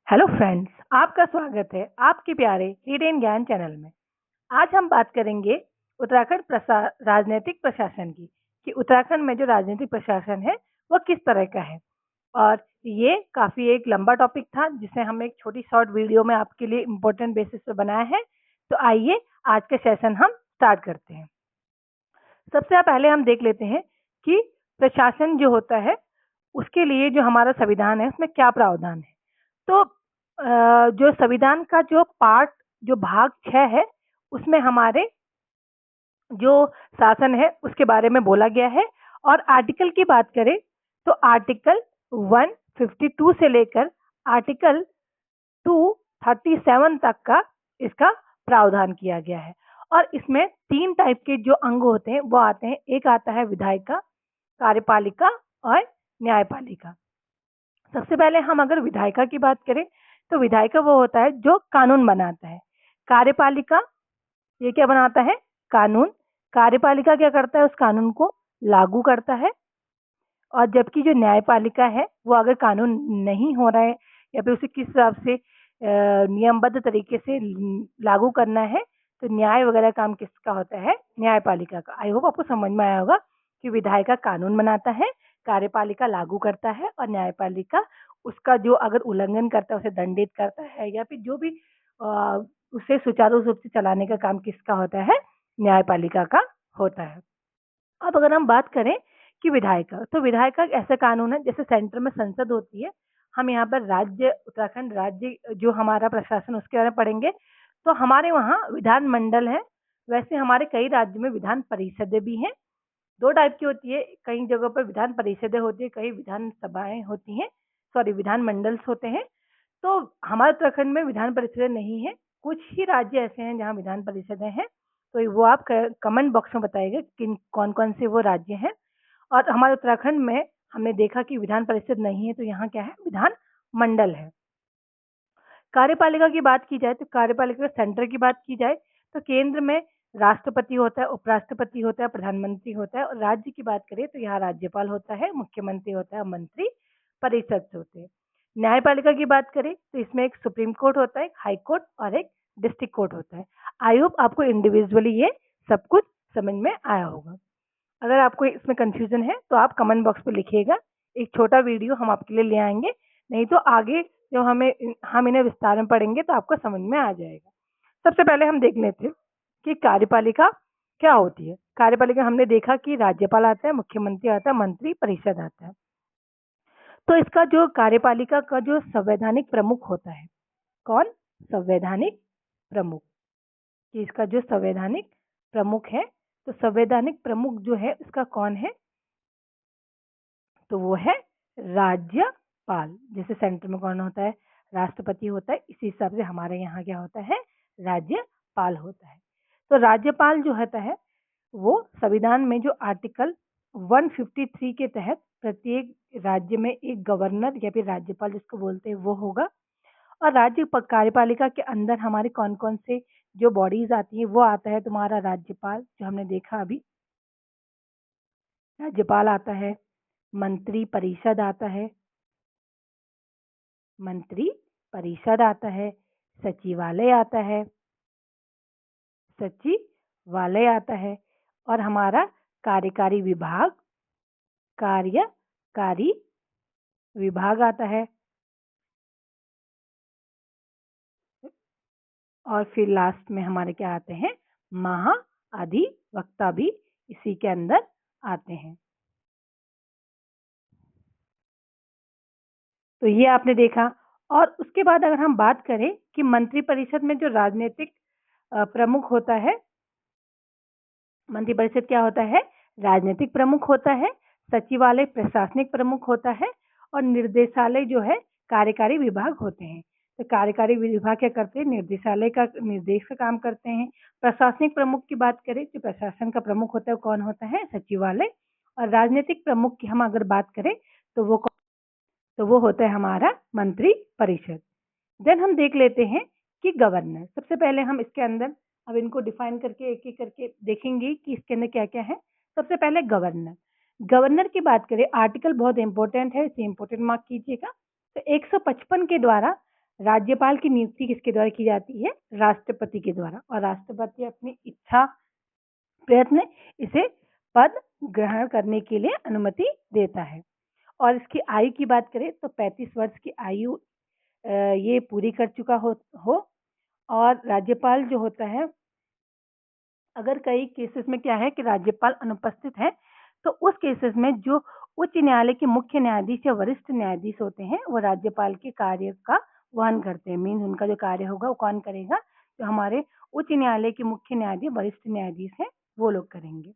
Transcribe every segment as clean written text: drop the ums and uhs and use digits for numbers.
Hello friends, आपका स्वागत है आपके प्यारे रीड ज्ञान चैनल में। आज हम बात करेंगे उत्तराखंड राजनीतिक प्रशासन की कि उत्तराखंड में जो राजनीतिक प्रशासन है वो किस तरह का है। और ये काफ़ी एक लंबा टॉपिक था जिसे हम एक छोटी शॉर्ट वीडियो में आपके लिए इम्पोर्टेंट बेसिस पे बनाया है। तो आइए आज का सेशन हम स्टार्ट करते हैं। सबसे पहले हम देख लेते हैं कि प्रशासन जो होता है उसके लिए जो हमारा संविधान है उसमें क्या प्रावधान है। तो जो संविधान का जो भाग 6 है उसमें हमारे जो शासन है उसके बारे में बोला गया है। और आर्टिकल की बात करें तो आर्टिकल 152 से लेकर आर्टिकल 237 तक का इसका प्रावधान किया गया है। और इसमें 3 टाइप के जो अंग होते हैं वो आते हैं। एक आता है विधायिका, कार्यपालिका और न्यायपालिका। सबसे पहले हम अगर विधायिका की बात करें तो विधायिका वो होता है जो कानून बनाता है। कार्यपालिका ये क्या बनाता है? कानून। कार्यपालिका क्या करता है? उस कानून को लागू करता है। और जबकि जो न्यायपालिका है वो अगर कानून नहीं हो रहा है या फिर उसे किस हिसाब से नियमबद्ध तरीके से लागू करना है तो न्याय वगैरह काम किसका होता है? न्यायपालिका का। आई होप आपको समझ में आया होगा कि विधायिका कानून बनाता है, कार्यपालिका लागू करता है और न्यायपालिका उसका जो अगर उल्लंघन करता है उसे दंडित करता है या फिर जो भी उसे सुचारू रूप से चलाने का काम किसका होता है? न्यायपालिका का होता है। अब अगर हम बात करें कि विधायिका, तो विधायिका एक ऐसा कानून है जैसे सेंटर में संसद होती है, हम यहाँ पर राज्य उत्तराखंड राज्य जो हमारा प्रशासन उसके बारे में पढ़ेंगे। तो हमारे वहाँ विधान मंडल है, वैसे हमारे कई राज्यों में विधान परिषदें भी हैं। 2 टाइप की होती है, कई जगहों पर विधान परिषदें होती है, कई विधान सभाएं होती हैं, सॉरी विधान मंडल्स होते हैं। तो हमारे उत्तराखंड में विधान परिषदें नहीं है, कुछ ही राज्य ऐसे हैं जहाँ विधान परिषदें हैं। तो वो आप कमेंट बॉक्स में बताइएगा किन कौन-कौन से वो राज्य हैं। और हमारे उत्तराखंड में हमने देखा कि विधान परिषद नहीं है तो यहाँ क्या है? विधान मंडल है। कार्यपालिका की बात की जाए तो कार्यपालिका सेंटर की बात की जाए तो केंद्र में राष्ट्रपति होता है, उपराष्ट्रपति होता है, प्रधानमंत्री होता है। और राज्य की बात करें तो यहाँ राज्यपाल होता है, मुख्यमंत्री होता है, मंत्री परिषद से होते हैं। न्यायपालिका की बात करें तो इसमें एक सुप्रीम कोर्ट होता है, एक हाई कोर्ट और एक डिस्ट्रिक्ट कोर्ट होता है। आई होप आपको इंडिविजुअली ये सब कुछ समझ में आया होगा। अगर आपको इसमें कंफ्यूजन है तो आप कमेंट बॉक्स पे लिखिएगा, एक छोटा वीडियो हम आपके लिए ले आएंगे। नहीं तो आगे जो हम इन्हें विस्तार में पढ़ेंगे तो आपको समझ में आ जाएगा। सबसे पहले हम देख लेते हैं कि कार्यपालिका क्या होती है। कार्यपालिका हमने देखा कि राज्यपाल आता है, मुख्यमंत्री आता है, मंत्री परिषद आता है। तो इसका जो कार्यपालिका का जो संवैधानिक प्रमुख होता है, कौन? संवैधानिक प्रमुख। कि इसका जो संवैधानिक प्रमुख है, तो संवैधानिक प्रमुख जो है उसका कौन है? तो वो है राज्यपाल। जैसे सेंटर में कौन होता है? राष्ट्रपति होता है, इसी हिसाब से हमारे यहाँ क्या होता है? राज्यपाल होता है। तो राज्यपाल जो होता है वो संविधान में जो आर्टिकल 153 के तहत प्रत्येक राज्य में एक गवर्नर या फिर राज्यपाल जिसको बोलते हैं वो होगा। और कार्यपालिका के अंदर हमारे कौन कौन से जो बॉडीज आती है वो आता है तुम्हारा राज्यपाल, जो हमने देखा अभी। राज्यपाल आता है, मंत्री परिषद आता है, मंत्री परिषद आता है, सचिवालय आता है, सचिवालय आता है। और हमारा कार्यकारी विभाग, कार्यकारी विभाग आता है। और फिर लास्ट में हमारे क्या आते हैं? महाधिवक्ता भी इसी के अंदर आते हैं। तो ये आपने देखा। और उसके बाद अगर हम बात करें कि मंत्रिपरिषद में जो राजनीतिक प्रमुख होता है, मंत्रिपरिषद क्या होता है? राजनीतिक प्रमुख होता है, सचिवालय प्रशासनिक प्रमुख होता है और निर्देशालय जो है कार्यकारी विभाग होते हैं। तो कार्यकारी विभाग क्या करते हैं? निर्देशालय का निर्देश का काम करते हैं। प्रशासनिक प्रमुख की बात करें तो प्रशासन का प्रमुख होता है, कौन होता है? सचिवालय। और राजनीतिक प्रमुख की हम अगर बात करें तो वो होता है हमारा मंत्री परिषद। देन हम देख लेते हैं कि गवर्नर। सबसे पहले हम इसके अंदर अब इनको डिफाइन करके एक एक करके देखेंगे कि इसके अंदर क्या क्या है। सबसे पहले गवर्नर। गवर्नर की बात करें, आर्टिकल बहुत इंपॉर्टेंट है, इसे इंपॉर्टेंट मार्क कीजिएगा। तो 155 के द्वारा राज्यपाल की नियुक्ति किसके द्वारा की जाती है? राष्ट्रपति के द्वारा, और राष्ट्रपति अपनी इच्छा प्रयत्न इसे पद ग्रहण करने के लिए अनुमति देता है। और इसकी आयु की बात करें तो 35 वर्ष की आयु ये पूरी कर चुका हो। और राज्यपाल जो होता है, अगर कई केसेस में क्या है कि राज्यपाल अनुपस्थित है, तो उस केसेस में जो उच्च न्यायालय के मुख्य न्यायाधीश या वरिष्ठ न्यायाधीश होते हैं वो राज्यपाल के कार्य का वहन करते हैं। मीन्स उनका जो कार्य होगा वो कौन करेगा? जो हमारे उच्च न्यायालय के मुख्य न्यायाधीश वरिष्ठ न्यायाधीश हैं वो लोग करेंगे।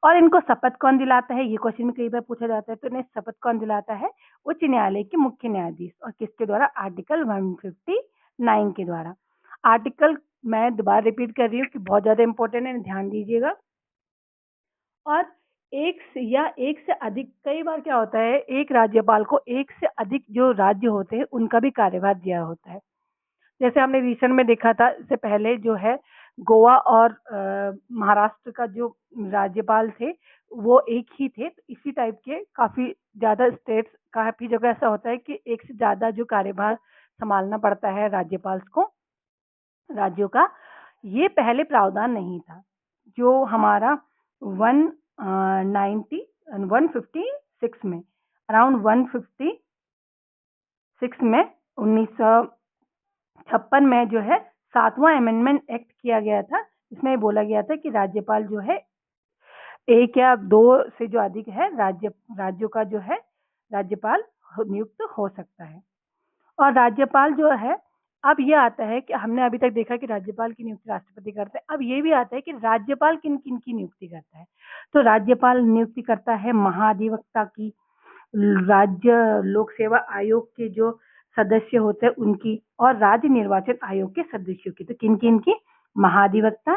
और इनको शपथ कौन दिलाता है? ये क्वेश्चन में कई बार पूछा जाता है। तो इन्हें शपथ कौन दिलाता है? उच्च न्यायालय के मुख्य न्यायाधीश। और किसके द्वारा? आर्टिकल 159 के द्वारा। आर्टिकल मैं दोबारा रिपीट कर रही हूँ कि बहुत ज्यादा इंपॉर्टेंट है, ध्यान दीजिएगा। और एक से अधिक, कई बार क्या होता है, एक राज्यपाल को एक से अधिक जो राज्य होते हैं उनका भी कार्यभार दिया होता है। जैसे हमने रिसेंट में देखा था, इससे पहले जो है गोवा और महाराष्ट्र का जो राज्यपाल थे वो एक ही थे। तो इसी टाइप के काफी ज्यादा स्टेट्स, काफी जगह ऐसा होता है कि एक से ज्यादा जो कार्यभार संभालना पड़ता है राज्यपाल को, राज्यों का। ये पहले प्रावधान नहीं था। जो हमारा 156 में, अराउंड 156 में 1956 में जो है 7वां अमेंडमेंट एक्ट किया गया था। इसमें बोला गया था कि राज्यपाल जो है एक या दो से जो अधिक है राज्यों का जो है राज्यपाल नियुक्त हो सकता है। और राज्यपाल जो है, अब ये आता है कि हमने अभी तक देखा कि राज्यपाल की नियुक्ति राष्ट्रपति करता है। अब ये भी आता है कि राज्यपाल किन किन की नियुक्ति करता है। तो राज्यपाल नियुक्ति करता है महाधिवक्ता की, राज्य लोक सेवा आयोग के जो सदस्य होते हैं उनकी, और राज्य निर्वाचन आयोग के सदस्यों की। तो किन किन की? महाधिवक्ता,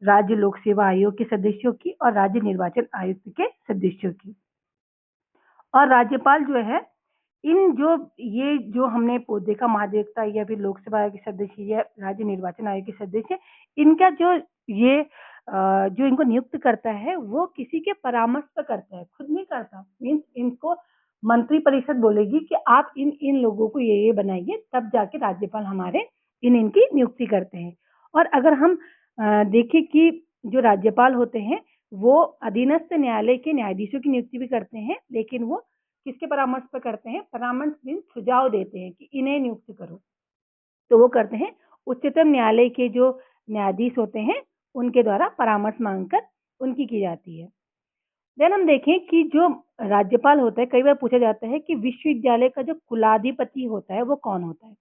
राज्य लोक सेवा आयोग के सदस्यों की, और राज्य निर्वाचन आयुक्त के सदस्यों की। और राज्यपाल जो है इन जो ये जो हमने देखा, महाधिवक्ता या फिर लोकसभा आयोग के सदस्य या राज्य निर्वाचन आयोग के सदस्य, इनका जो ये जो इनको नियुक्त करता है वो किसी के परामर्श पर करता है, खुद नहीं करता। मीन्स इनको मंत्री परिषद बोलेगी कि आप इन इन लोगों को ये बनाइए, तब जाके राज्यपाल हमारे इनकी नियुक्ति करते हैं। और अगर हम देखें कि जो राज्यपाल होते हैं वो अधीनस्थ न्यायालय के न्यायाधीशों की नियुक्ति भी करते हैं, लेकिन वो किसके परामर्श पर करते हैं? परामर्श मीन्स सुझाव देते हैं कि इन्हें नियुक्त करो। तो वो करते हैं उच्चतम न्यायालय के जो न्यायाधीश होते हैं उनके द्वारा परामर्श मांगकर उनकी की जाती है। देन हम देखें कि जो राज्यपाल होता है, कई बार पूछा जाता है कि विश्वविद्यालय का जो कुलाधिपति होता है वो कौन होता है?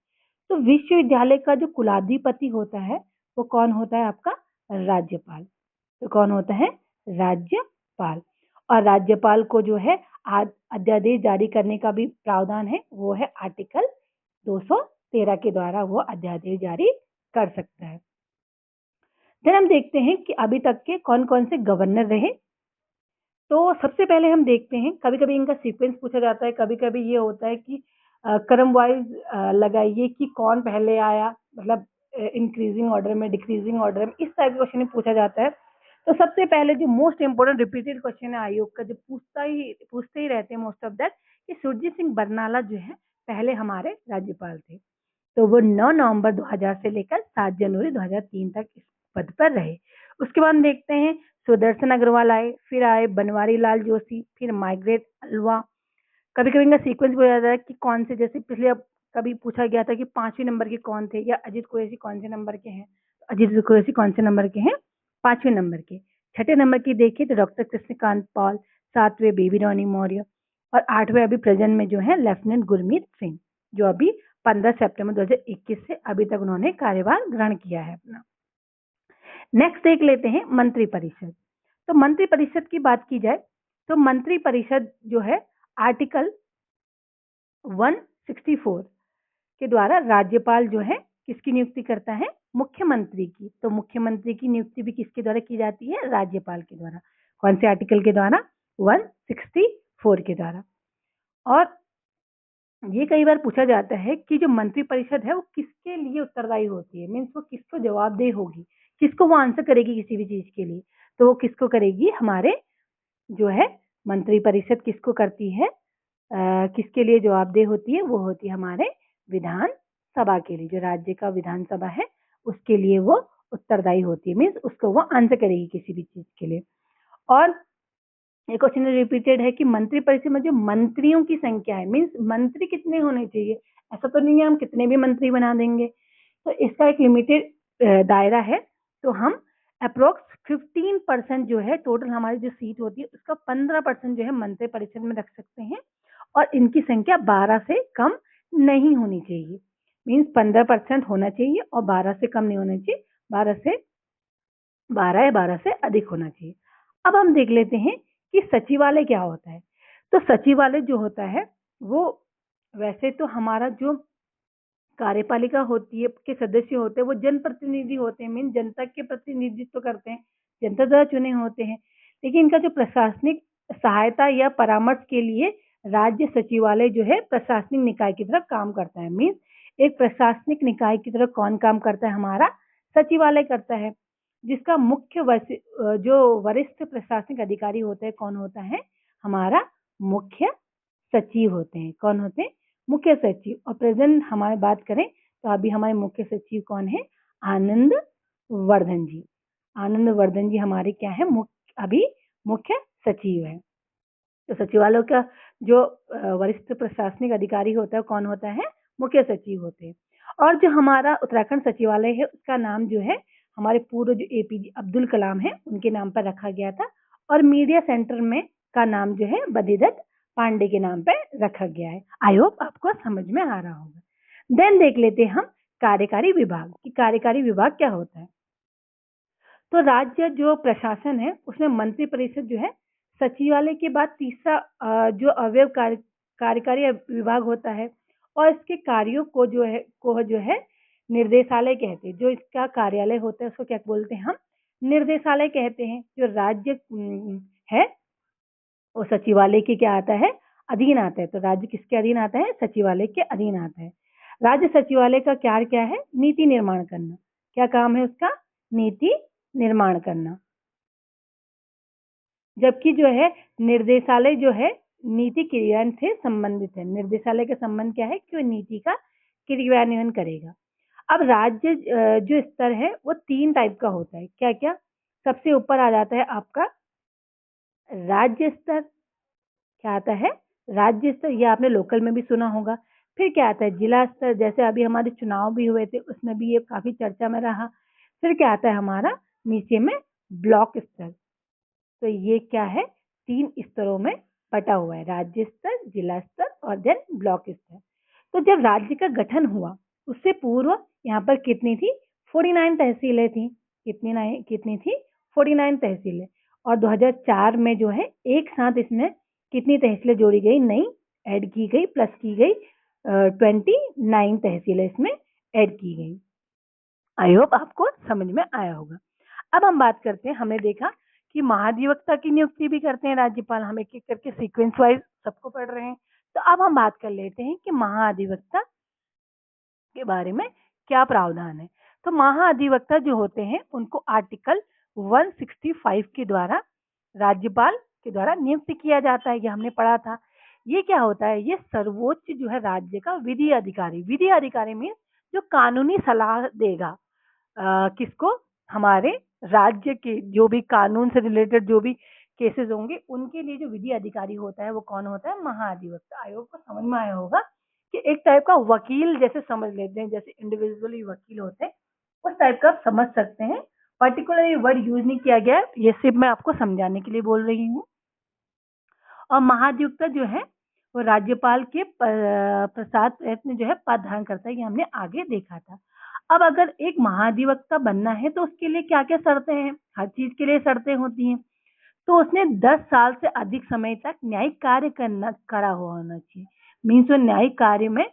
तो विश्वविद्यालय का जो कुलाधिपति होता है वो कौन होता है? आपका राज्यपाल। तो कौन होता है? राज्यपाल। और राज्यपाल को जो है अध्यादेश जारी करने का भी प्रावधान है, वो है आर्टिकल 213 के द्वारा वो अध्यादेश जारी कर सकता है। फिर हम देखते हैं कि अभी तक के कौन कौन से गवर्नर रहे। तो सबसे पहले हम देखते हैं, कभी कभी इनका सीक्वेंस पूछा जाता है, कभी कभी ये होता है कि क्रम वाइज लगाइए कि कौन पहले आया, मतलब इंक्रीजिंग ऑर्डर में, डिक्रीजिंग ऑर्डर में, इस टाइप के क्वेश्चन पूछा जाता है। तो सबसे पहले जो मोस्ट इंपोर्टेंट रिपीटेड क्वेश्चन है आयोग का, जो पूछते ही रहते हैं मोस्ट ऑफ दैट, कि सुरजीत सिंह बरनाला जो है पहले हमारे राज्यपाल थे। तो वो 9 नवंबर 2000 से लेकर 7 जनवरी 2003 तक इस पद पर रहे। उसके बाद देखते हैं सुदर्शन अग्रवाल आए, फिर आए बनवारी लाल जोशी, फिर मार्गरेट अल्वा। कभी कभी इनका सीक्वेंस बोला जाता है कि कौन से, जैसे पिछले अब कभी पूछा गया था कि 5वें नंबर के कौन थे, या अजीत कुरैशी कौन से नंबर के हैं? अजीत कुरैशी कौन से नंबर के हैं? 5वें नंबर के। 6ठे नंबर की देखिए तो डॉक्टर कृष्णकांत पॉल, 7वें बेबी रानी मौर्य, और 8वें अभी प्रेजेंट में जो है लेफ्टिनेंट गुरमीत सिंह, जो अभी 15 सितंबर 2021 से अभी तक उन्होंने कार्यभार ग्रहण किया है अपना। नेक्स्ट देख लेते हैं मंत्री परिषद। तो मंत्री परिषद की बात की जाए तो मंत्री परिषद जो है आर्टिकल 164 के द्वारा राज्यपाल जो है किसकी नियुक्ति करता है? मुख्यमंत्री की। तो मुख्यमंत्री की नियुक्ति भी किसके द्वारा की जाती है? राज्यपाल के द्वारा। कौन से आर्टिकल के द्वारा? 164 के द्वारा। और ये कई बार पूछा जाता है कि जो मंत्री परिषद है वो किसके लिए उत्तरदायी होती है, मीन्स वो किसको जवाबदेह होगी, किसको वो आंसर करेगी किसी भी चीज के लिए। तो वो किसको करेगी? हमारे जो है मंत्री परिषद किसको करती है, किसके लिए जवाबदेह होती है? वो होती है हमारे विधान सभा के लिए, जो राज्य का विधानसभा है उसके लिए वो उत्तरदायी होती है, मीन्स उसको वो आंसर करेगी किसी भी चीज के लिए। और एक क्वेश्चन रिपीटेड है कि मंत्रिपरिषद में जो मंत्रियों की संख्या है, मीन्स मंत्री कितने होने चाहिए, ऐसा तो नहीं है हम कितने भी मंत्री बना देंगे, तो इसका एक लिमिटेड दायरा है। तो हम अप्रोक्स 15% जो है टोटल हमारी जो सीट होती है उसका 15% जो है मंत्रिपरिषद में रख सकते हैं, और इनकी संख्या 12 से कम नहीं होनी चाहिए, मीन्स 15% होना चाहिए और 12 से कम नहीं होना चाहिए, 12 या 12 से अधिक होना चाहिए। अब हम देख लेते हैं कि सचिवालय क्या होता है। तो सचिवालय जो होता है वो वैसे तो हमारा जो कार्यपालिका होती है के सदस्य होते हैं वो जनप्रतिनिधि होते हैं, मीन जनता के प्रतिनिधित्व करते हैं, जनता द्वारा चुने होते हैं। लेकिन इनका जो प्रशासनिक सहायता या परामर्श के लिए राज्य सचिवालय जो है प्रशासनिक निकाय की तरफ काम करता है, मीन एक प्रशासनिक निकाय की तरफ कौन काम करता है, हमारा सचिवालय करता है, जिसका मुख्य जो वरिष्ठ प्रशासनिक अधिकारी होते हैं कौन होता है, हमारा मुख्य सचिव होते हैं। कौन होते हैं, मुख्य सचिव। और प्रेजेंट हमारी बात करें तो अभी हमारे मुख्य सचिव कौन है, आनंद वर्धन जी। आनंद वर्धन जी हमारे क्या है, अभी मुख्य सचिव है। तो सचिवालय का जो वरिष्ठ प्रशासनिक अधिकारी होता है कौन होता है, मुख्य सचिव होते हैं। और जो हमारा उत्तराखंड सचिवालय है उसका नाम जो है हमारे पूर्व जो एपीजे अब्दुल कलाम है उनके नाम पर रखा गया था, और मीडिया सेंटर में का नाम जो है बद्रीदत्त पांडे के नाम पे रखा गया है। आई होप आपको समझ में आ रहा होगा। देन देख लेते हैं हम कार्यकारी विभाग कि कार्यकारी विभाग क्या होता है। तो राज्य जो प्रशासन है उसमें मंत्रिपरिषद जो है सचिवालय के बाद तीसरा जो अवयव कार्यकारी विभाग होता है, और इसके कार्यों को जो है निर्देशालय कहते हैं। जो इसका कार्यालय होता है उसको क्या बोलते हैं, हम निर्देशालय कहते हैं। जो राज्य है वो सचिवालय के क्या आता है, अधीन आता है। तो राज्य किसके अधीन आता है, सचिवालय के अधीन आता है। राज्य सचिवालय का क्या है, नीति निर्माण करना। क्या काम है उसका, नीति निर्माण करना। जबकि जो है निर्देशालय जो है नीति क्रियान्वयन से संबंधित है। निर्देशालय का संबंध क्या है कि वो नीति का क्रियान्वयन करेगा। अब राज्य जो स्तर है वो 3 टाइप का होता है। क्या क्या, सबसे ऊपर आ जाता है आपका राज्य स्तर। क्या आता है, राज्य स्तर, ये आपने लोकल में भी सुना होगा। फिर क्या आता है, जिला स्तर, जैसे अभी हमारे चुनाव भी हुए थे उसमें भी ये काफी चर्चा में रहा। फिर क्या आता है हमारा नीचे में ब्लॉक स्तर। तो ये क्या है, 3 स्तरों में बटा हुआ है, राज्य स्तर, जिला स्तर और देन ब्लॉक स्तर। तो जब राज्य का गठन हुआ उससे पूर्व यहाँ पर कितनी थी, 49 तहसीलें थी। कितनी थी, 49 तहसीलें। और 2004 में जो है एक साथ इसमें कितनी तहसीलें जोड़ी गई, नई ऐड की गई, प्लस की गई 29 तहसीलें इसमें ऐड की गई। आई होप आपको समझ में आया होगा। अब हम बात करते हैं, हमने देखा कि महाधिवक्ता की नियुक्ति भी करते हैं राज्यपाल। हम एक एक करके सीक्वेंस वाइज सबको पढ़ रहे हैं। तो अब हम बात कर लेते हैं कि महाधिवक्ता के बारे में क्या प्रावधान है। तो महाधिवक्ता जो होते हैं उनको आर्टिकल 165 के द्वारा राज्यपाल के द्वारा नियुक्त किया जाता है। ये हमने पढ़ा था। ये क्या होता है, ये सर्वोच्च जो है राज्य का विधि अधिकारी में जो कानूनी सलाह देगा किसको, हमारे राज्य के जो भी कानून से रिलेटेड जो भी केसेस होंगे उनके लिए जो विधि अधिकारी होता है वो कौन होता है, महाधिवक्ता। आयोग को समझ में आया होगा कि एक टाइप का वकील जैसे समझ लेते हैं, जैसे इंडिविजुअली वकील होते हैं उस टाइप का आप समझ सकते हैं। पर्टिकुलरली वर्ड यूज नहीं किया गया, ये सिर्फ मैं आपको समझाने के लिए बोल रही हूँ। और महाधिवक्ता जो है वो राज्यपाल के प्रसाद प्रयत्न जो है पद धारण करता है, ये हमने आगे देखा था। अब अगर एक महाधिवक्ता बनना है तो उसके लिए क्या क्या शर्तें हैं, हर चीज के लिए शर्तें होती हैं। तो उसने 10 साल से अधिक समय तक न्यायिक कार्य करा हुआ होना चाहिए, मीन्स वो न्यायिक कार्य में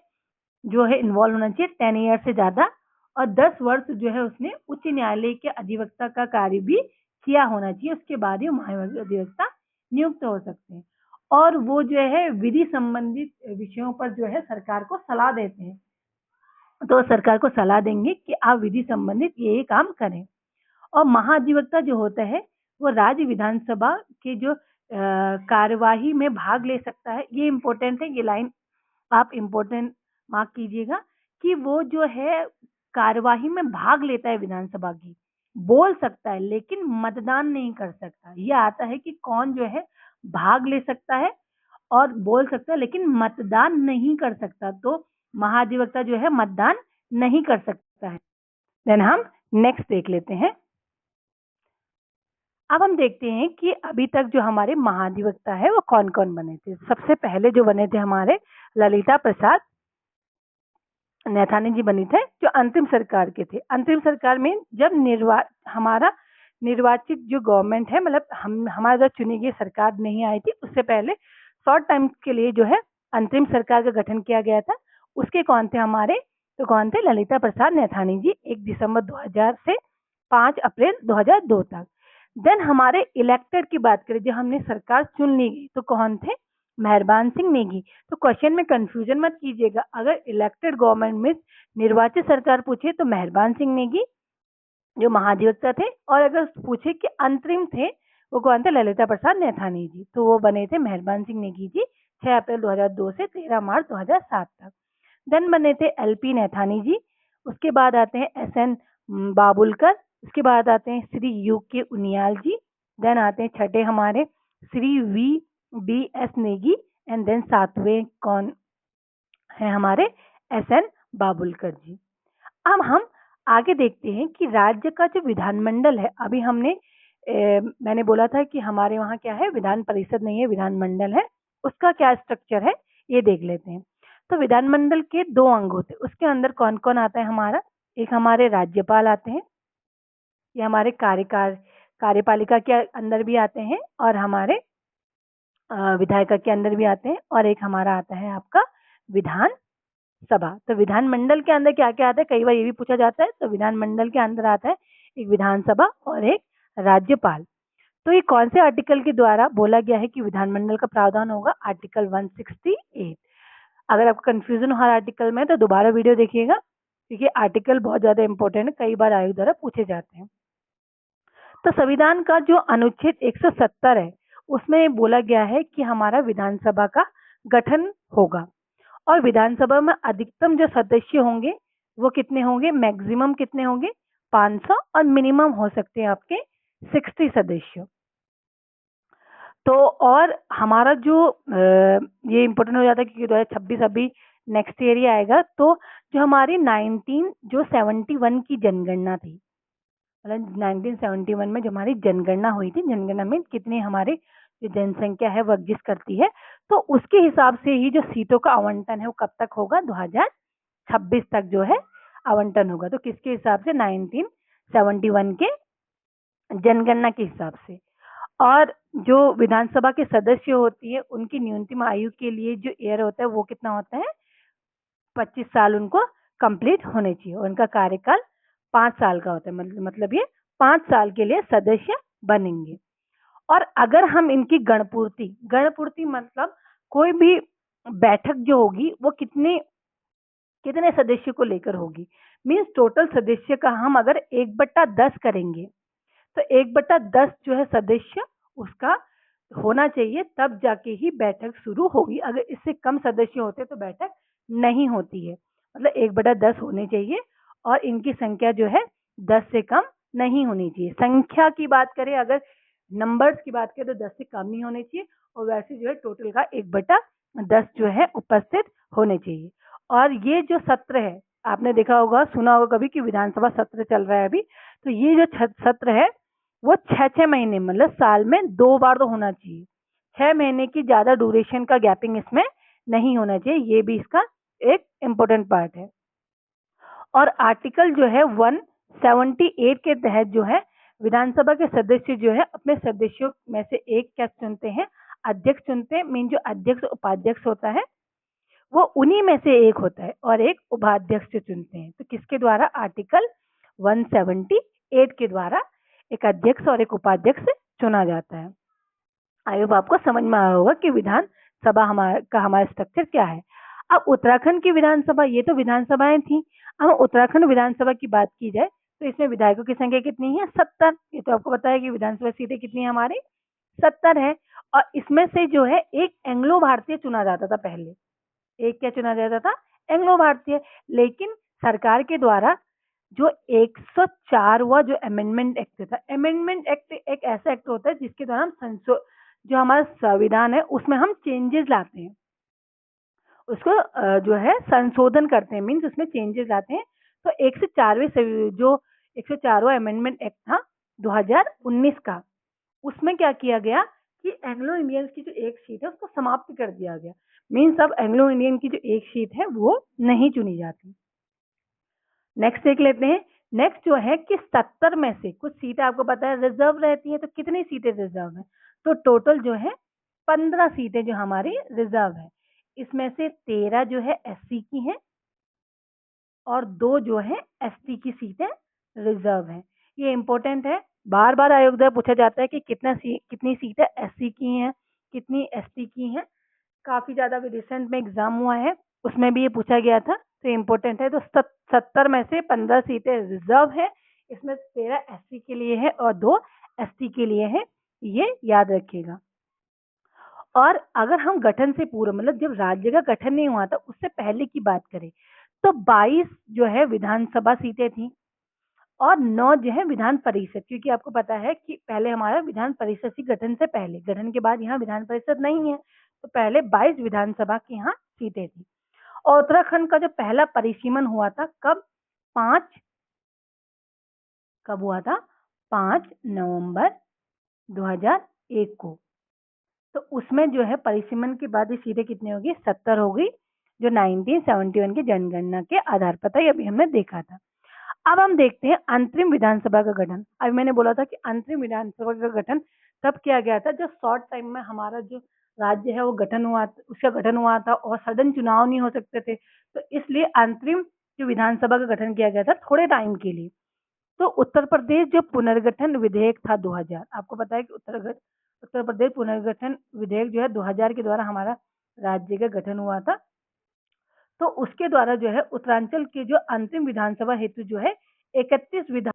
जो है इन्वॉल्व होना चाहिए 10 ईयर से ज्यादा, और 10 वर्ष जो है उसने उच्च न्यायालय के अधिवक्ता का कार्य भी किया होना चाहिए। उसके बाद ही महाधिवक्ता नियुक्त हो सकते हैं। और वो जो है विधि संबंधित विषयों पर जो है सरकार को सलाह देते हैं। तो सरकार को सलाह देंगे कि आप विधि संबंधित ये काम करें। और महाधिवक्ता जो होता है वो राज्य विधानसभा के जो कार्यवाही में भाग ले सकता है। ये इम्पोर्टेंट है, ये लाइन आप इम्पोर्टेंट मार्क कीजिएगा कि वो जो है कार्यवाही में भाग लेता है विधानसभा की, बोल सकता है लेकिन मतदान नहीं कर सकता। ये आता है कि कौन जो है भाग ले सकता है और बोल सकता है लेकिन मतदान नहीं कर सकता। तो महाधिवक्ता जो है मतदान नहीं कर सकता है। देन हम नेक्स्ट देख लेते हैं। अब हम देखते हैं कि अभी तक जो हमारे महाधिवक्ता है वो कौन कौन बने थे। सबसे पहले जो बने थे हमारे ललिता प्रसाद नैथानी जी बनी थे, जो अंतिम सरकार के थे। अंतिम सरकार में जब हमारा निर्वाचित जो गवर्नमेंट है, मतलब हमारा जो चुनी गई सरकार नहीं आई थी, उससे पहले शॉर्ट टाइम के लिए जो है अंतरिम सरकार का गठन किया गया था। उसके कौन थे हमारे, तो कौन थे, ललिता प्रसाद नैथानी जी, 1 दिसंबर 2000 से 5 अप्रैल 2002 तक। देन हमारे इलेक्टेड की बात करें, जो हमने सरकार चुन ली गई, तो कौन थे, मेहरबान सिंह नेगी। तो क्वेश्चन में कंफ्यूजन मत कीजिएगा, अगर इलेक्टेड गवर्नमेंट में निर्वाचित सरकार पूछे तो मेहरबान सिंह नेगी जो महाधिवक्ता थे, और अगर पूछे कि अंतरिम थे वो कौन थे, ललिता प्रसाद नैथानी जी। तो वो बने थे मेहरबान सिंह नेगी जी 6 अप्रैल 2002 से 13 मार्च 2007 तक। देन बने थे LP नैथानी जी। उसके बाद आते हैं SN बाबुलकर। उसके बाद आते हैं श्री UK उनियाल जी। देन आते हैं छठे हमारे Shri VBS Negi. And then सातवें कौन है हमारे SN बाबुलकर जी। अब हम आगे देखते हैं कि राज्य का जो विधानमंडल है, अभी मैंने बोला था कि हमारे वहाँ क्या है, विधान परिषद नहीं है, विधानमंडल है। उसका क्या स्ट्रक्चर है ये देख लेते हैं। तो विधानमंडल के 2 अंग होते हैं, उसके अंदर कौन कौन आता है हमारा, एक हमारे राज्यपाल आते हैं, ये हमारे कार्यपालिका के अंदर भी आते हैं, और हमारे विधायिका के अंदर भी आते हैं, और एक हमारा आता है आपका विधान सभा। तो विधानमंडल के अंदर क्या क्या आता है, कई बार ये भी पूछा जाता है। तो विधानमंडल के अंदर आता है एक विधानसभा और एक राज्यपाल। तो ये कौन से आर्टिकल के द्वारा बोला गया है कि विधानमंडल का प्रावधान होगा, आर्टिकल 168। अगर आपको कंफ्यूजन हो हर आर्टिकल में तो दोबारा वीडियो देखिएगा, क्योंकि आर्टिकल बहुत ज्यादा इंपॉर्टेंट है, कई बार आयोग द्वारा पूछे जाते हैं। तो संविधान का जो अनुच्छेद 170 है, उसमें बोला गया है कि हमारा विधानसभा का गठन होगा, और विधानसभा में अधिकतम जो सदस्य होंगे वो कितने होंगे, मैक्सिमम कितने होंगे, 500, और मिनिमम हो सकते हैं आपके 60 सदस्य। तो और हमारा जो ये इम्पोर्टेंट हो जाता है क्योंकि 2026 अभी नेक्स्ट ईयर ही आएगा। तो जो हमारी 1971 की जनगणना थी, मतलब 1971 में जो हमारी जनगणना हुई थी, जनगणना में कितनी हमारी जो जनसंख्या है वो एग्जिस्ट करती है, तो उसके हिसाब से ही जो सीटों का आवंटन है वो कब तक होगा, 2026 तक जो है आवंटन होगा। तो किसके हिसाब से, 1971 के जनगणना के हिसाब से। और जो विधानसभा के सदस्य होती है उनकी न्यूनतम आयु के लिए जो एयर होता है वो कितना होता है, 25 साल उनको कंप्लीट होने चाहिए। उनका कार्यकाल 5 साल का होता है, मतलब ये 5 साल के लिए सदस्य बनेंगे। और अगर हम इनकी गणपूर्ति मतलब कोई भी बैठक जो होगी वो कितने सदस्य को लेकर होगी, मीन्स टोटल सदस्य का हम अगर 1/10 करेंगे तो 1/10 जो है सदस्य उसका होना चाहिए, तब जाके ही बैठक शुरू होगी। अगर इससे कम सदस्य होते तो बैठक नहीं होती है, मतलब 1/10 होने चाहिए, और इनकी संख्या जो है 10 से कम नहीं होनी चाहिए। संख्या की बात करें, अगर नंबर्स की बात करें तो 10 से कम नहीं होने चाहिए, और वैसे जो है टोटल का 1/10 जो है उपस्थित होने चाहिए। और ये जो सत्र है, आपने देखा होगा, सुना होगा कभी कि विधानसभा सत्र चल रहा है अभी, तो ये जो सत्र है वो 6-6 महीने, मतलब साल में 2 बार तो होना चाहिए। 6 महीने की ज्यादा ड्यूरेशन का गैपिंग इसमें नहीं होना चाहिए, ये भी इसका एक इम्पोर्टेंट पार्ट है। और आर्टिकल जो है 178 के तहत जो है विधानसभा के सदस्य जो है अपने सदस्यों में से एक क्या चुनते हैं, अध्यक्ष चुनते हैं। मीन जो अध्यक्ष उपाध्यक्ष होता है वो उन्हीं में से एक होता है, और एक उपाध्यक्ष चुनते हैं। तो किसके द्वारा, आर्टिकल 178 के द्वारा एक अध्यक्ष और एक उपाध्यक्ष चुना जाता है। आई होप आपको समझ में आया होगा कि विधानसभा हमारा स्ट्रक्चर क्या है। अब उत्तराखंड की विधानसभा, ये तो विधानसभाएं थी, अब उत्तराखंड विधानसभा की बात की जाए तो इसमें विधायकों की संख्या कितनी है, 70। ये तो आपको पता है कि विधानसभा सीटें कितनी है हमारी, 70 है। और इसमें से जो है एक एंग्लो भारतीय चुना जाता था पहले, एक क्या चुना जाता था, एंग्लो भारतीय। लेकिन सरकार के द्वारा जो 104वां जो अमेंडमेंट एक्ट था, अमेंडमेंट एक्ट एक ऐसा एक्ट होता है जिसके द्वारा हम जो हमारा संविधान है उसमें हम चेंजेस लाते हैं, उसको जो है संशोधन करते हैं, मीन्स उसमें चेंजेस लाते हैं। तो 104वें जो 104वां अमेंडमेंट एक्ट था 2019 का, उसमें क्या किया गया कि एंग्लो इंडियंस की जो एक सीट है उसको समाप्त कर दिया गया। मीन्स अब एंग्लो इंडियन की जो एक सीट है वो नहीं चुनी जाती। नेक्स्ट देख लेते हैं। नेक्स्ट जो है कि 70 में से कुछ सीटें आपको पता है रिजर्व रहती है, तो कितनी सीटें रिजर्व है? तो टोटल जो है 15 सीटें जो हमारी रिजर्व है। इसमें से 13 जो है एससी की हैं और 2 जो है एसटी की सीटें रिजर्व हैं। ये इंपॉर्टेंट है, बार बार आयोग द्वारा पूछा जाता है कि कितनी सीटें एससी की हैं, कितनी एसटी की हैं। काफी ज्यादा रिसेंट में एग्जाम हुआ है, उसमें भी ये पूछा गया था, तो इम्पोर्टेंट है। तो 70 में से 15 सीटें रिजर्व है, इसमें 13 एससी के लिए है और 2 एसटी के लिए है, ये याद रखिएगा। और अगर हम गठन से पूर्व, मतलब जब राज्य का गठन नहीं हुआ था उससे पहले की बात करें, तो 22 जो है विधानसभा सीटें थी और 9 जो है विधान परिषद, क्योंकि आपको पता है कि पहले हमारा विधान परिषद थी गठन से पहले, गठन के बाद यहाँ विधान परिषद नहीं है, तो पहले 22 विधानसभा की यहाँ सीटें थी। और उत्तराखंड का जो पहला परिसीमन हुआ था कब हुआ था? 5 नवंबर 2001 को। तो उसमें जो है परिसीमन के बाद ये सीटें कितनी होगी? 70 होगी, जो 1971 की जनगणना के आधार पर था, ये अभी हमने देखा था। अब हम देखते हैं अंतरिम विधानसभा का गठन। अभी मैंने बोला था कि अंतरिम विधानसभा का गठन तब किया गया था जब शॉर्ट टाइम में हमारा जो राज्य है वो उसका गठन हुआ था और सडन चुनाव नहीं हो सकते थे, तो इसलिए अंतरिम जो विधानसभा का गठन किया गया था थोड़े टाइम के लिए। तो उत्तर प्रदेश जो पुनर्गठन विधेयक था 2000, आपको पता है कि उत्तर प्रदेश पुनर्गठन विधेयक जो है 2000 के द्वारा हमारा राज्य का गठन हुआ था। तो उसके द्वारा जो है उत्तरांचल के जो अंतिम विधानसभा हेतु जो है 31 विधान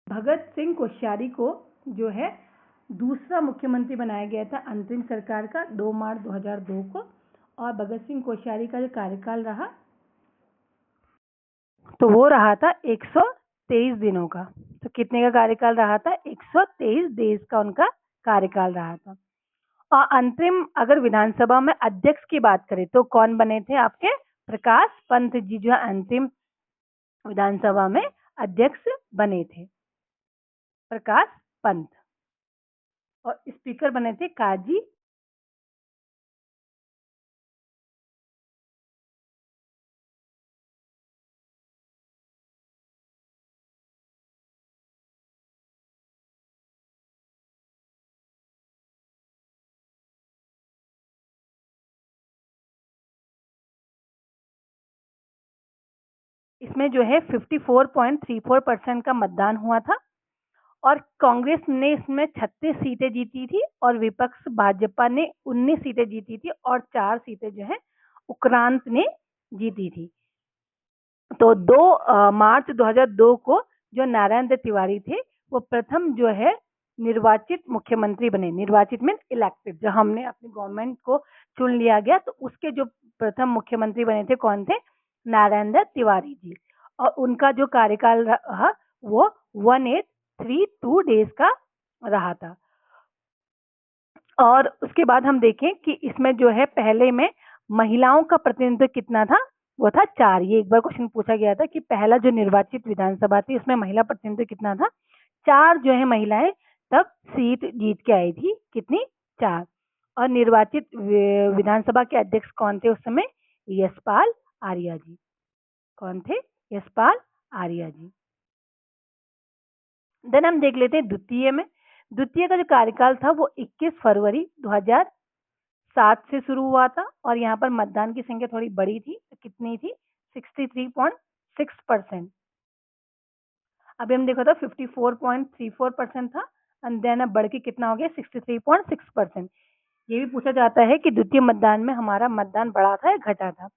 भगत सिंह कोश्यारी को जो है दूसरा मुख्यमंत्री बनाया गया था अंतरिम सरकार का 2 मार्च 2002 को। और भगत सिंह कोश्यारी का जो कार्यकाल रहा तो वो रहा था 123 दिनों का। तो कितने का कार्यकाल रहा था? 123 डेज का उनका कार्यकाल रहा था। और अंतरिम अगर विधानसभा में अध्यक्ष की बात करें तो कौन बने थे आपके? प्रकाश पंत जी जो अंतिम विधानसभा में अध्यक्ष बने थे, प्रकाश पंत। और स्पीकर बने थे काजी इसमें जो है 54.34% का मतदान हुआ था और कांग्रेस ने इसमें 36 सीटें जीती थी और विपक्ष भाजपा ने 19 सीटें जीती थी और 4 सीटें जो है उक्रांत ने जीती थी। तो 2 मार्च 2002 को जो नारायण दत्त तिवारी थे वो प्रथम जो है निर्वाचित मुख्यमंत्री बने। निर्वाचित मीन इलेक्टेड, जो हमने अपनी गवर्नमेंट को चुन लिया गया तो उसके जो प्रथम मुख्यमंत्री बने थे कौन थे? नारायण दत्त तिवारी जी। और उनका जो कार्यकाल रहा वो 1832 डेज का रहा था। और उसके बाद हम देखें कि इसमें जो है पहले में महिलाओं का प्रतिनिधित्व कितना था? वो था 4। ये एक बार क्वेश्चन पूछा गया था कि पहला जो निर्वाचित विधानसभा थी उसमें महिला प्रतिनिधित्व कितना था, 4 जो है महिलाएं तब सीट जीत के आई थी, कितनी, 4। और निर्वाचित विधानसभा के अध्यक्ष कौन थे उस समय, यशपाल आर्या जी। कौन थे, यशपाल आर्या जी। देन हम देख लेते हैं द्वितीय में। द्वितीय का जो कार्यकाल था वो 21 फरवरी 2007 से शुरू हुआ था और यहाँ पर मतदान की संख्या थोड़ी बड़ी थी, तो कितनी थी, 63.6%। अभी हम देखा था 54.34% था एंड देन अब बढ़ के कितना हो गया, 63.6%। ये भी पूछा जाता है कि द्वितीय मतदान में हमारा मतदान बढ़ा था या घटा था।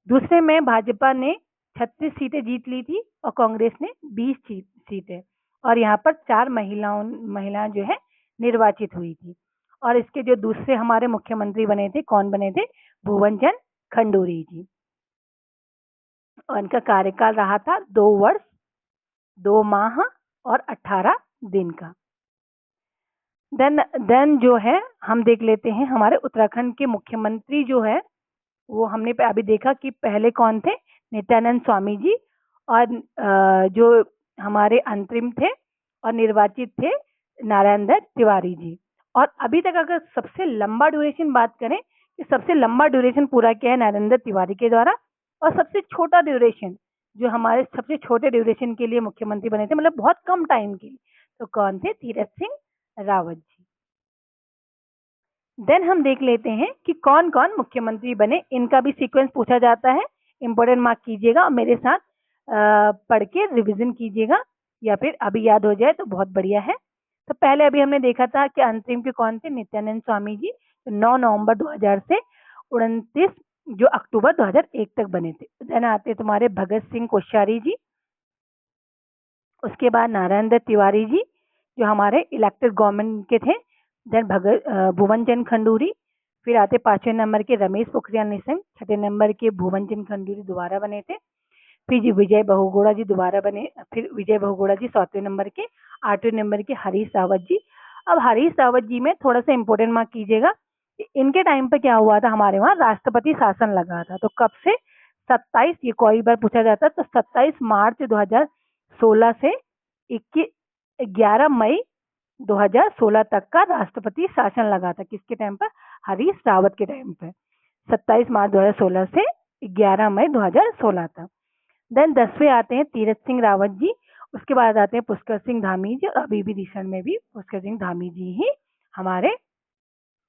दूसरे में भाजपा ने 36 सीटें जीत ली थी और कांग्रेस ने 20 सीटें, और यहाँ पर 4 महिलाएं जो है निर्वाचित हुई थी। और इसके जो दूसरे हमारे मुख्यमंत्री बने थे, कौन बने थे, भुवन चंद खंडूरी जी। और इनका कार्यकाल रहा था 2 वर्ष 2 माह और 18 दिन का। देन जो है हम देख लेते हैं हमारे उत्तराखंड के मुख्यमंत्री जो है वो हमने अभी देखा कि पहले कौन थे, नित्यानंद स्वामी जी, और जो हमारे अंतरिम थे और निर्वाचित थे नारायण दत्त तिवारी जी। और अभी तक अगर सबसे लंबा ड्यूरेशन बात करें कि सबसे लंबा ड्यूरेशन पूरा किया है नारायण दत्त तिवारी के द्वारा, और सबसे छोटा ड्यूरेशन जो हमारे सबसे छोटे ड्यूरेशन के लिए मुख्यमंत्री बने थे, मतलब बहुत कम टाइम के लिए, तो कौन थे, तीरथ सिंह रावत जी। देन हम देख लेते हैं कि कौन कौन मुख्यमंत्री बने, इनका भी सीक्वेंस पूछा जाता है, इंपॉर्टेंट मार्क कीजिएगा और मेरे साथ पढ़ के रिविजन कीजिएगा, या फिर अभी याद हो जाए तो बहुत बढ़िया है। तो पहले अभी हमने देखा था कि अंतरिम के कौन थे, नित्यानंद स्वामी जी, 9 नवंबर 2000 से 29 जो अक्टूबर 2001 तक बने थे। देन आते तुम्हारे भगत सिंह कोश्यारी जी, उसके बाद नारायण दत्त तिवारी जी जो हमारे इलेक्टेड गवर्नमेंट के थे। देन भुवन चंद खंडूरी, फिर आते 5वें नंबर के रमेश पोखरियाल निशंक, 6ठे नंबर के भुवन चंद खंडूरी दोबारा बने थे। फिर जी विजय बहुगुणा जी दोबारा बने, फिर विजय बहुगुणा जी 7वें नंबर के। 8वें नंबर के हरीश रावत जी। अब हरीश रावत जी में थोड़ा सा इंपॉर्टेंट मार्क कीजिएगा, इनके टाइम पे क्या हुआ था, हमारे वहाँ राष्ट्रपति शासन लगा था, तो कब से, 27, ये कोई बार पूछा जाता है, तो 27 मार्च 2016 से 11 मई 2016 तक का राष्ट्रपति शासन लगा था, किसके टाइम पर, हरीश रावत के टाइम पे, 27 मार्च 2016 से 11 मई 2016 तक। देन 10वें आते हैं तीरथ सिंह रावत जी, उसके बाद आते हैं पुष्कर सिंह धामी जी, और अभी भी रिसेंट में भी पुष्कर सिंह धामी जी ही हमारे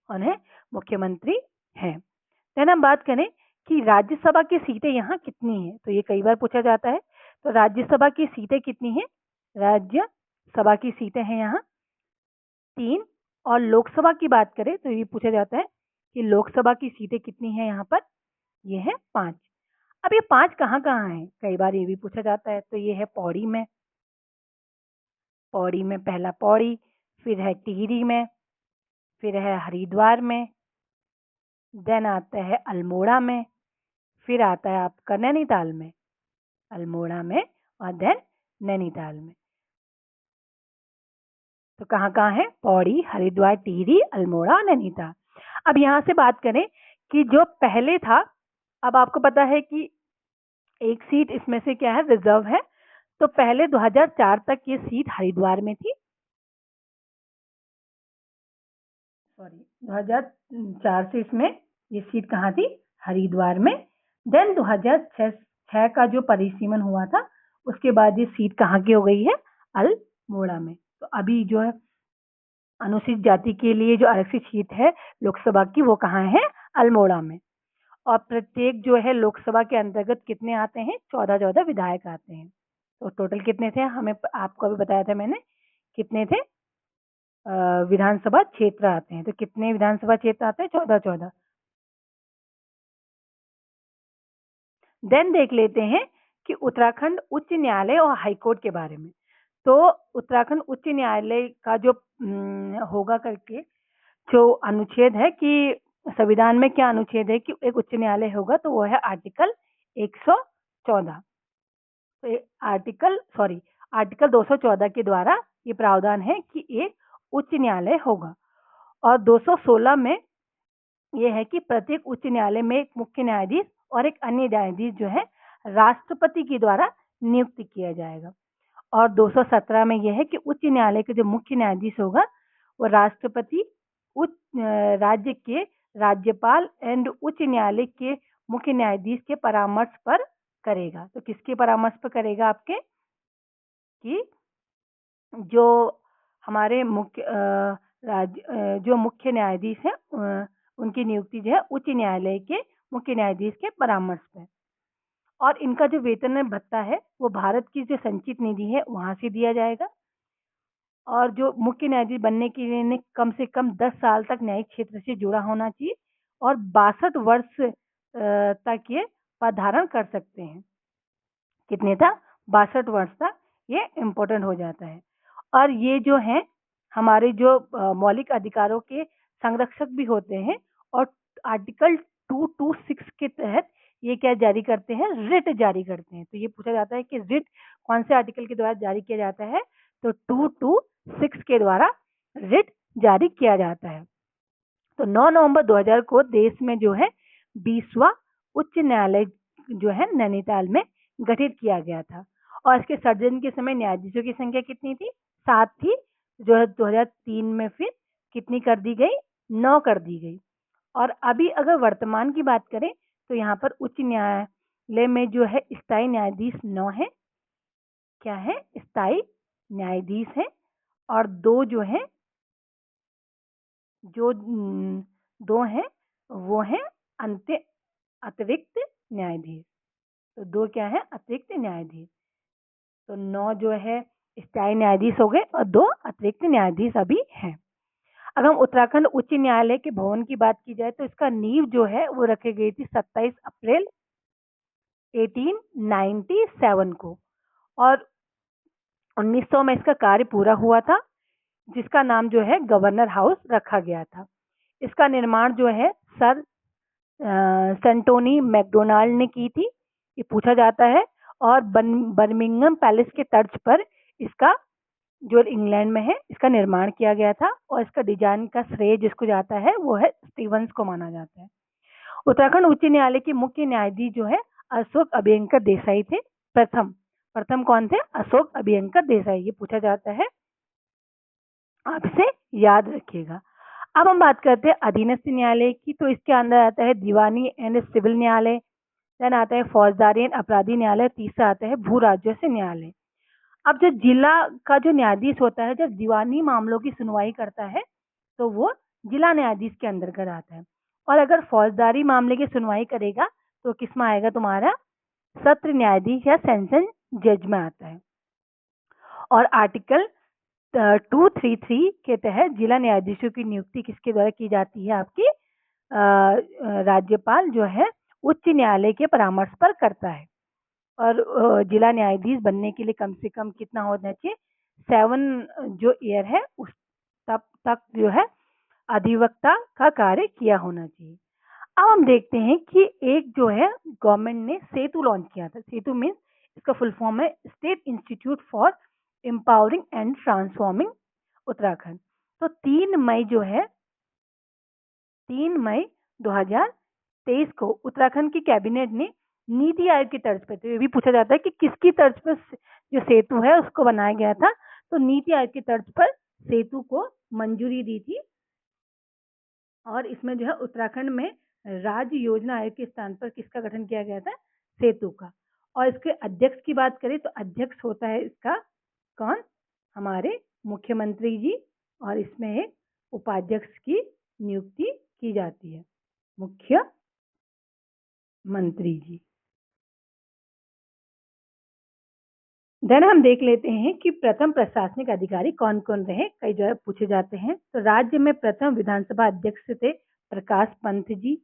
उन्हें मुख्यमंत्री हैं। देन हम बात करें कि राज्यसभा की सीटें यहाँ कितनी हैं, तो ये कई बार पूछा जाता है। तो राज्यसभा की सीटें कितनी हैं, राज्यसभा की सीटें हैं यहाँ 3, और लोकसभा की बात करें तो ये पूछा जाता है कि लोकसभा की सीटें कितनी हैं यहाँ पर, ये है 5। अब ये 5 कहाँ कहाँ हैं, कई बार ये भी पूछा जाता है। तो ये है पौड़ी में, पहला पौड़ी, फिर है टिहरी में, फिर है हरिद्वार में, देन आता है अल्मोड़ा में, फिर आता है आपका नैनीताल में, अल्मोड़ा में, और देन नैनीताल में। तो कहाँ कहाँ है, पौड़ी, हरिद्वार, टिहरी, अल्मोड़ा और नैनीताल। अब यहाँ से बात करें कि जो पहले था, अब आपको पता है कि एक सीट इसमें से क्या है, रिजर्व है। तो पहले 2004 तक ये सीट हरिद्वार में थी, सॉरी 2004 से इसमें ये सीट कहाँ थी, हरिद्वार में। देन 2006 का जो परिसीमन हुआ था उसके बाद ये सीट कहाँ की हो गई है, अल्मोड़ा में। तो अभी जो है अनुसूचित जाति के लिए जो आरक्षित सीट है लोकसभा की, वो कहाँ है, अल्मोड़ा में। और प्रत्येक जो है लोकसभा के अंतर्गत कितने आते हैं, 14 विधायक आते हैं। तो टोटल कितने थे, हमें आपको अभी बताया था मैंने, कितने थे विधानसभा क्षेत्र आते हैं। तो कितने विधानसभा क्षेत्र आते हैं, 14। देन देख लेते हैं कि उत्तराखंड उच्च न्यायालय और हाईकोर्ट के बारे में। तो उत्तराखंड उच्च न्यायालय का जो होगा करके जो अनुच्छेद है कि संविधान में क्या अनुच्छेद है कि एक उच्च न्यायालय होगा, तो वो है आर्टिकल 114। तो आर्टिकल 214 के द्वारा ये प्रावधान है कि एक उच्च न्यायालय होगा। और 216 में ये है कि प्रत्येक उच्च न्यायालय में एक मुख्य न्यायाधीश और एक अन्य न्यायाधीश जो है राष्ट्रपति के द्वारा नियुक्त किया जाएगा। और 217 में यह है कि उच्च न्यायालय के जो मुख्य न्यायाधीश होगा वो राष्ट्रपति, राज्य के राज्यपाल एंड उच्च न्यायालय के मुख्य न्यायाधीश के परामर्श पर करेगा। तो किसके परामर्श पर करेगा? आपके कि जो हमारे जो मुख्य न्यायाधीश है उनकी नियुक्ति जो है उच्च न्यायालय के मुख्य न्यायाधीश के परामर्श पर। और इनका जो वेतन भत्ता है वो भारत की जो संचित निधि है वहां से दिया जाएगा। और जो मुख्य न्यायाधीश बनने के लिए कम से कम 10 साल तक न्यायिक क्षेत्र से जुड़ा होना चाहिए और 62 वर्ष तक ये पद धारण कर सकते हैं। कितने था? 62 वर्ष तक ये इम्पोर्टेंट हो जाता है। और ये जो है हमारे जो मौलिक अधिकारों के संरक्षक भी होते हैं। और आर्टिकल 226 के तहत ये क्या जारी करते हैं? रिट जारी करते हैं। तो ये पूछा जाता है कि रिट कौन से आर्टिकल के द्वारा जारी किया जाता है? तो 226 के द्वारा रिट जारी किया जाता है। तो 9 नवंबर 2000 को देश में जो है 20वां उच्च न्यायालय जो है नैनीताल में गठित किया गया था। और इसके सृजन के समय न्यायाधीशों की संख्या कितनी थी? 7 थी, जो है 2003 में फिर कितनी कर दी गई? 9 कर दी गई। और अभी अगर वर्तमान की बात करें तो यहाँ पर उच्च न्यायालय में जो है स्थायी न्यायाधीश 9 है। क्या है? स्थायी न्यायाधीश है। और 2 जो है जो 2 हैं वो है अतिरिक्त न्यायाधीश। तो 2 क्या है? अतिरिक्त न्यायाधीश। तो 9 जो है स्थायी न्यायाधीश हो गए और 2 अतिरिक्त न्यायाधीश अभी हैं। अगर हम उत्तराखंड उच्च न्यायालय के भवन की बात की जाए तो इसका नींव जो है वो रखी गई थी 27 अप्रैल 1897 को। और 1900 में इसका कार्य पूरा हुआ था, जिसका नाम जो है गवर्नर हाउस रखा गया था। इसका निर्माण जो है सर सेंटोनी मैकडोनाल्ड ने की थी, ये पूछा जाता है। और बर्मिंघम पैलेस के तर्ज पर इसका जो इंग्लैंड में है इसका निर्माण किया गया था। और इसका डिजाइन का श्रेय जिसको जाता है वो है स्टीवंस को माना जाता है। उत्तराखंड उच्च न्यायालय के मुख्य न्यायाधीश जो है अशोक अभयंकर देसाई थे। प्रथम कौन थे? अशोक अभयंकर देसाई। ये पूछा जाता है, आप इसे याद रखिएगा। अब हम बात करते हैं अधीनस्थ न्यायालय की। तो इसके अंदर आता है दीवानी एंड सिविल न्यायालय, देन आता है फौजदारी एंड अपराधी न्यायालय, तीसरा आता है भू राजस्व न्यायालय। अब जो जिला का जो न्यायाधीश होता है जब दीवानी मामलों की सुनवाई करता है तो वो जिला न्यायाधीश के अंतर्गत आता है। और अगर फौजदारी मामले की सुनवाई करेगा तो किसमें आएगा? तुम्हारा सत्र न्यायाधीश या सेशन जज में आता है। और आर्टिकल 233 के तहत जिला न्यायाधीशों की नियुक्ति किसके द्वारा की जाती है? आपकी राज्यपाल जो है उच्च न्यायालय के परामर्श पर करता है। और जिला न्यायाधीश बनने के लिए कम से कम कितना होना चाहिए? 7 जो ईयर है उस तब तक जो है अधिवक्ता का कार्य किया होना चाहिए। अब हम देखते हैं कि एक जो है गवर्नमेंट ने सेतु लॉन्च किया था। सेतु मीन्स इसका फुल फॉर्म है state institute for empowering and transforming Uttarakhand. तो 3 मई जो है 3 मई 2023 को उत्तराखंड की कैबिनेट ने नीति आयोग की तर्ज पर, तो ये भी पूछा जाता है कि किसकी तर्ज पर जो सेतु है उसको बनाया गया था? तो नीति आयोग की तर्ज पर सेतु को मंजूरी दी थी। और इसमें जो है उत्तराखंड में राज्य योजना आयोग के स्थान पर किसका गठन किया गया था? सेतु का। और इसके अध्यक्ष की बात करें तो अध्यक्ष होता है इसका कौन? हमारे मुख्यमंत्री जी। और इसमें एक उपाध्यक्ष की नियुक्ति की जाती है, मुख्यमंत्री जी। देन हम देख लेते हैं कि प्रथम प्रशासनिक अधिकारी कौन कौन रहे, कई जगह पूछे जाते हैं। तो राज्य में प्रथम विधानसभा अध्यक्ष थे प्रकाश पंत जी।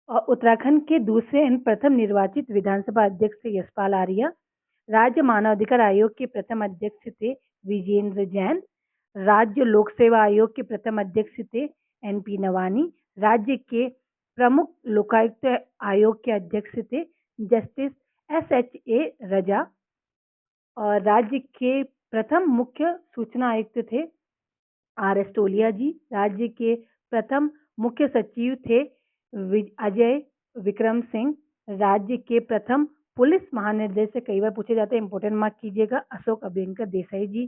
और उत्तराखंड के दूसरे एवं प्रथम निर्वाचित विधानसभा अध्यक्ष थे यशपाल आर्या। राज्य मानवाधिकार आयोग के प्रथम अध्यक्ष थे विजेंद्र जैन। राज्य लोक सेवा आयोग के प्रथम अध्यक्ष थे NP नवानी। राज्य के प्रमुख लोकायुक्त आयोग के अध्यक्ष थे जस्टिस SHA रजा। और राज्य के प्रथम मुख्य सूचना आयुक्त थे RS टोलिया जी। राज्य के प्रथम मुख्य सचिव थे अजय विक्रम सिंह। राज्य के प्रथम पुलिस महानिदेशक, कई बार पूछे जाते हैं, इंपोर्टेंट मार्क कीजिएगा, अशोक अभ्यंकर देसाई जी।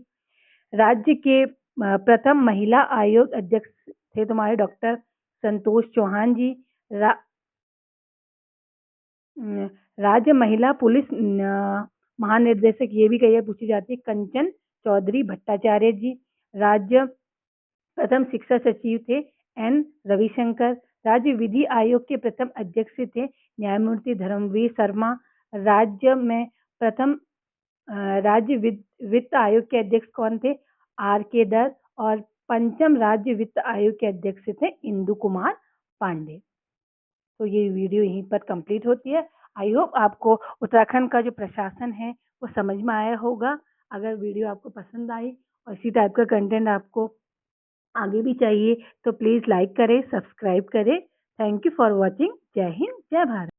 राज्य के प्रथम महिला आयोग अध्यक्ष थे तुम्हारे डॉक्टर संतोष चौहान जी। राज्य महिला पुलिस महानिर्देशक, ये भी कई बार पूछी जाती है, कंचन चौधरी भट्टाचार्य जी। राज्य प्रथम शिक्षा सचिव थे एन रविशंकर। राज्य विधि आयोग के प्रथम अध्यक्ष थे न्यायमूर्ति धर्मवीर शर्मा। राज्य में प्रथम राज्य वित्त आयोग के अध्यक्ष कौन थे? आर के दर। और पंचम राज्य वित्त आयोग के अध्यक्ष थे इंदु कुमार पांडे। तो ये वीडियो यहीं पर कंप्लीट होती है। आई होप आपको उत्तराखंड का जो प्रशासन है वो समझ में आया होगा। अगर वीडियो आपको पसंद आई और इसी टाइप का कंटेंट आपको आगे भी चाहिए तो प्लीज़ लाइक करें, सब्सक्राइब करें। Thank you for watching. जय हिंद, जय भारत।